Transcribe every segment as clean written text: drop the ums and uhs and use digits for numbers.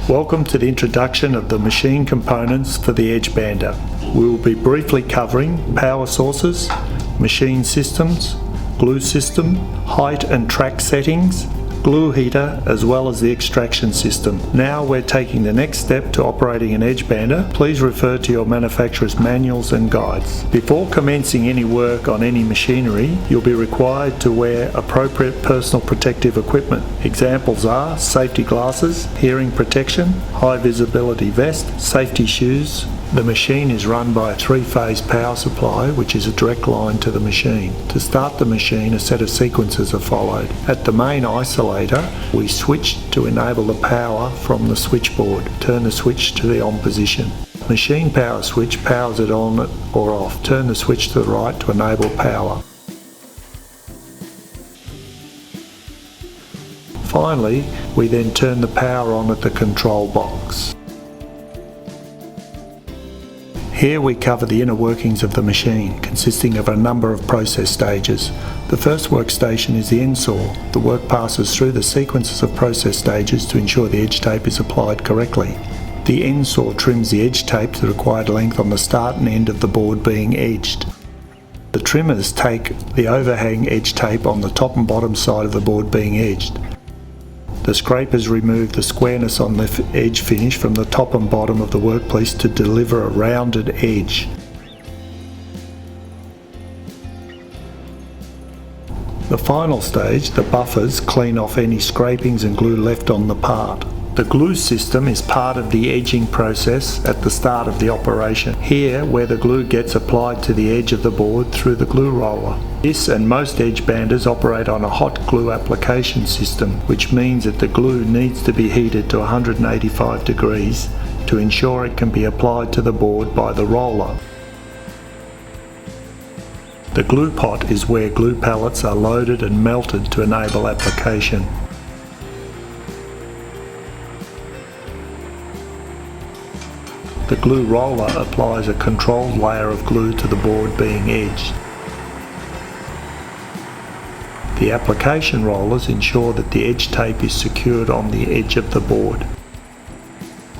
Welcome to the introduction of the machine components for the Edge Bander. We will be briefly covering power sources, machine systems, glue system, height and track settings, glue heater, as well as the extraction system. Now we're taking the next step to operating an Edge Bander. Please refer to your manufacturer's manuals and guides. Before commencing any work on any machinery, you'll be required to wear appropriate personal protective equipment. Examples are safety glasses, hearing protection, high visibility vest, safety shoes. The machine is run by a three-phase power supply, which is a direct line to the machine. To start the machine, a set of sequences are followed. At the main isolator, we switch to enable the power from the switchboard. Turn the switch to the on position. Machine power switch powers it on or off. Turn the switch to the right to enable power. Finally, we then turn the power on at the control box. Here we cover the inner workings of the machine, consisting of a number of process stages. The first workstation is the end saw. The work passes through the sequences of process stages to ensure the edge tape is applied correctly. The end saw trims the edge tape to the required length on the start and end of the board being edged. The trimmers take the overhang edge tape on the top and bottom side of the board being edged. The scrapers remove the squareness on the edge finish from the top and bottom of the workpiece to deliver a rounded edge. The final stage, the buffers, clean off any scrapings and glue left on the part. The glue system is part of the edging process at the start of the operation. Here, where the glue gets applied to the edge of the board through the glue roller. This and most Edge Banders operate on a hot glue application system, which means that the glue needs to be heated to 185 degrees to ensure it can be applied to the board by the roller. The glue pot is where glue pellets are loaded and melted to enable application. The glue roller applies a controlled layer of glue to the board being edged. The application rollers ensure that the edge tape is secured on the edge of the board.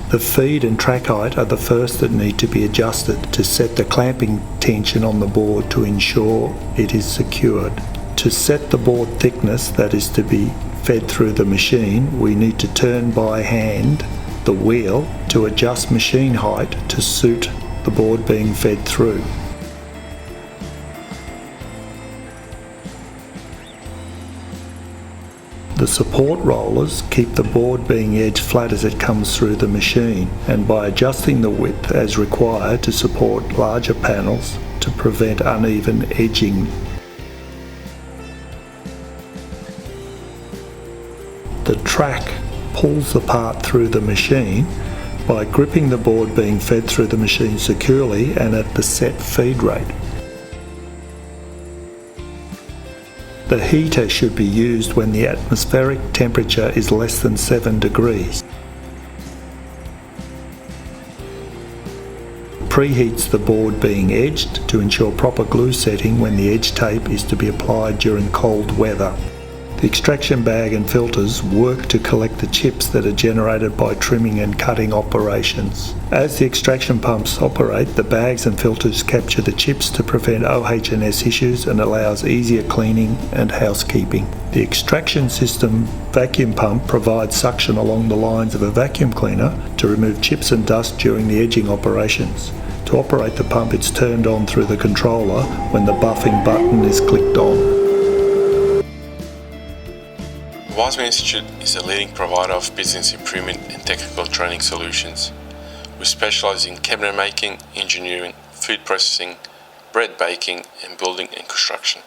The feed and track height are the first that need to be adjusted to set the clamping tension on the board to ensure it is secured. To set the board thickness that is to be fed through the machine, we need to turn by hand the wheel to adjust machine height to suit the board being fed through. The support rollers keep the board being edged flat as it comes through the machine, and by adjusting the width as required to support larger panels to prevent uneven edging. The track pulls the part through the machine by gripping the board being fed through the machine securely and at the set feed rate. The heater should be used when the atmospheric temperature is less than 7 degrees. Preheats the board being edged to ensure proper glue setting when the edge tape is to be applied during cold weather. The extraction bag and filters work to collect the chips that are generated by trimming and cutting operations. As the extraction pumps operate, the bags and filters capture the chips to prevent OH&S issues and allows easier cleaning and housekeeping. The extraction system vacuum pump provides suction along the lines of a vacuum cleaner to remove chips and dust during the edging operations. To operate the pump, it's turned on through the controller when the buffing button is clicked on. The Wiseman Institute is a leading provider of business improvement and technical training solutions. We specialise in cabinet making, engineering, food processing, bread baking, and building and construction.